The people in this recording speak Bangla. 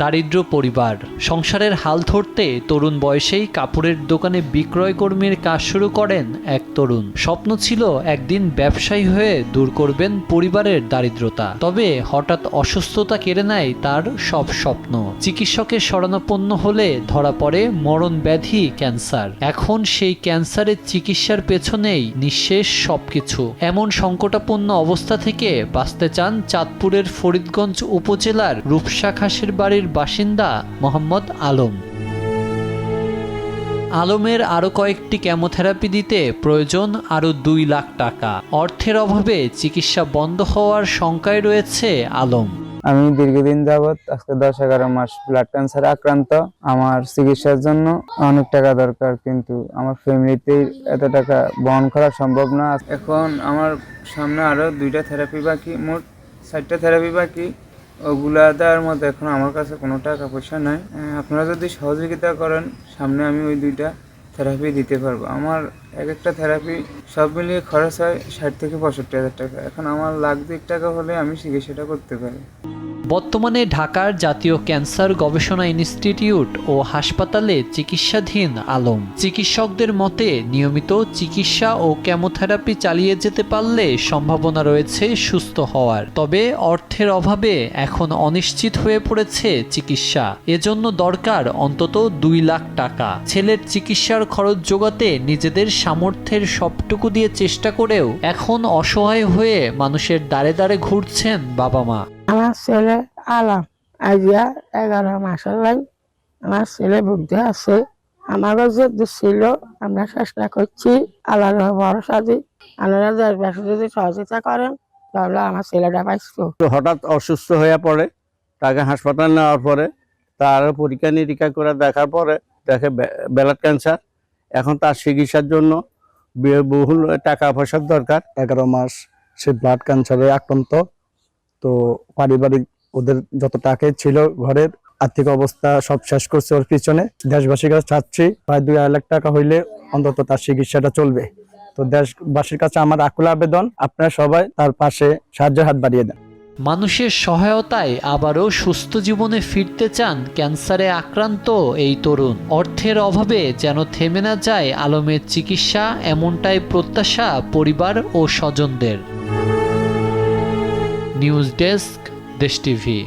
দারিদ্র পরিবার সংসারের হাল ধরতে তরুণ বয়সেই কাপড়ের দোকানে বিক্রয় কর্মীর কাজ শুরু করেন এক তরুণ। স্বপ্ন ছিল একদিন ব্যবসায়ী হয়ে দূর করবেন পরিবারের দারিদ্রতা। তবে হঠাৎ অসুস্থতা কেড়ে নেয় তার সব স্বপ্ন। চিকিৎসকের শরণাপন্ন হলে ধরা পড়ে মরণ ব্যাধি ক্যান্সার। এখন সেই ক্যান্সারের চিকিৎসার পেছনেই নিঃশেষ সবকিছু। এমন সংকটাপন্ন অবস্থা থেকে বাঁচতে চান চাঁদপুরের ফরিদগঞ্জ উপজেলার রূপসা খাসের বাড়ির বাসিন্দা মোহাম্মদ আলম। আলমের আরও কয়েকটি কেমোথেরাপি দিতে প্রয়োজন আরও 2 লাখ টাকা। অর্থের অভাবে চিকিৎসা বন্ধ হওয়ার শঙ্কায় রয়েছে আলম। আমি দীর্ঘদিন যাবৎ আজকে 10-11 মাস ব্লাড ক্যান্সারে আক্রান্ত। আমার চিকিৎসার জন্য অনেক টাকা দরকার, কিন্তু আমার ফ্যামিলিতে এত টাকা বহন করা সম্ভব না। এখন আমার সামনে আরো 2টা থেরাপি বাকি, মোট 4টা থেরাপি বাকি। ওগুলা দেওয়ার মতো এখন আমার কাছে কোনো টাকা পয়সা নাই। আপনারা যদি সহযোগিতা করেন, সামনে আমি ওই 2টা থেরাপি দিতে পারবো। আমার এক একটা থেরাপি সব মিলিয়ে খরচ হয় 60 থেকে 65 হাজার টাকা। এখন আমার লাখ 2 টাকা হলে আমি চিকিৎসাটা করতে পারি। বর্তমানে ঢাকার জাতীয় ক্যান্সার গবেষণা ইনস্টিটিউট ও হাসপাতালে চিকিৎসাধীন আলম। চিকিৎসকদের মতে নিয়মিত চিকিৎসা ও কেমোথেরাপি চালিয়ে যেতে পারলে সম্ভাবনা রয়েছে সুস্থ হওয়ার। তবে অর্থের অভাবে এখন অনিশ্চিত হয়ে পড়েছে চিকিৎসা। এজন্য দরকার অন্তত 2 লাখ টাকা। ছেলের চিকিৎসার খরচ জোগাতে নিজেদের সামর্থ্যের সবটুকু দিয়ে চেষ্টা করেও এখন অসহায় হয়ে মানুষের দ্বারে দ্বারে ঘুরছেন বাবা মা। আমার ছেলে আলম আইয়া 11 মাসের লাই আমার ছেলে বুদ্ধি আছে। আমারও যে ছিল আমরা চেষ্টা করছি আল্লাহর ভরসা দিই। আপনারা দেশবাসী যদি সহযোগিতা করেন তাহলে আমার ছেলেটা পাইছো। হঠাৎ অসুস্থ হয়ে পড়ে, তাকে হাসপাতাল নেওয়ার পরে তার পরীক্ষা নিরীক্ষা করে দেখার পরে দেখে ব্লাড ক্যান্সার। এখন তার চিকিৎসার জন্য বহুল টাকা পয়সার দরকার। 11 মাস সে ব্লাড ক্যান্সারে আক্রান্ত। তো পারিবারিক ওদের যত টাকা ছিল ঘরের আর্থিক অবস্থা সব শেষ করছে ওর পিছনে। দেশবাসীর কাছে চাচ্ছি প্রায় 2 লাখ টাকা হইলে অন্তত তার চিকিৎসাটা চলবে। তো দেশবাসীর কাছে আমার আকুল আবেদন, আপনারা সবাই তার পাশে সাহায্যের হাত বাড়িয়ে দেন। মানুষের সহায়তায় আবারও সুস্থ জীবনে ফিরতে চান ক্যান্সারে আক্রান্ত এই তরুণ। অর্থের অভাবে যেন থেমে না যায় আলমের চিকিৎসা, এমনটাই প্রত্যাশা পরিবার ও স্বজনদের। নিউজ ডেস্ক, দেশ টিভি।